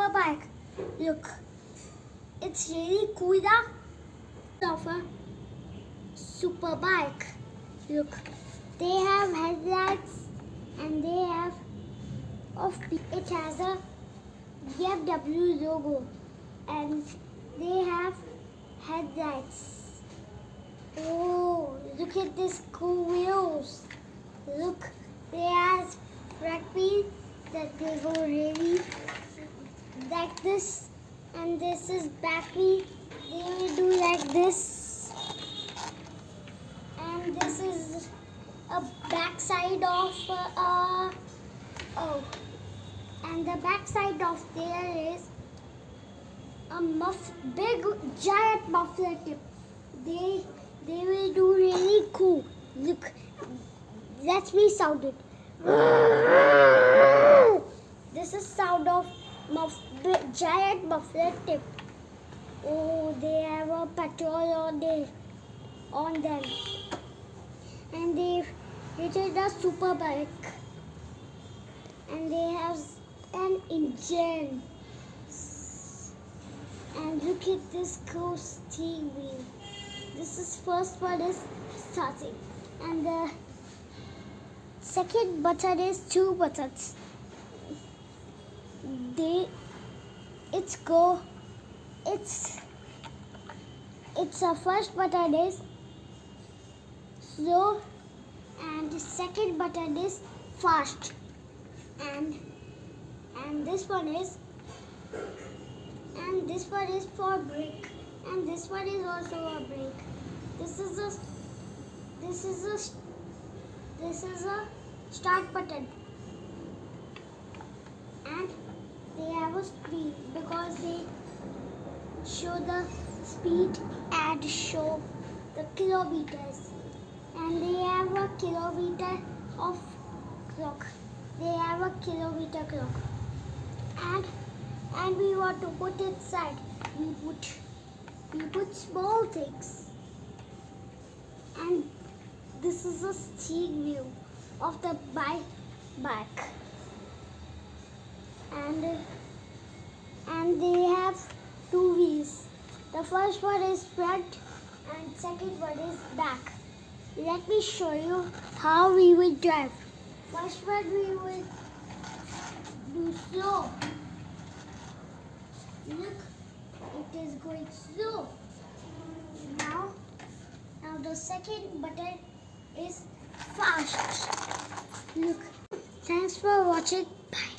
super bike. Look, it's really cool now. Of a super bike. Look, they have headlights and they have it has a BMW logo and they have headlights. Oh, look at this cool wheels. Look, they have front wheels that they go really like this, and this is back wheel. They will do like this, and this is a back side of and the back side of there is a big giant muffler tip. They will do really cool. Look, let me sound it. This is sound of giant muffler tip. Oh, they have a petrol on them, and it is a super bike, and they have an engine. And look at this cool steering wheel. This is first one is starting, and the second button is two buttons. It's the first button is slow, and the second button is fast, and this one is for brake, and this one is also a brake. This is a start button, and they have a speed because they show the speed and show the kilometers, and they have a kilometer of clock. They have a kilometer clock, and we want to put inside. We put small things, and this is a steering wheel of the bike, and they have two wheels. The first one is front and second one is back. Let me show you how we will drive. First one we will do slow. Look, it is going slow. Now the second button is fast. Look, thanks for watching. Bye.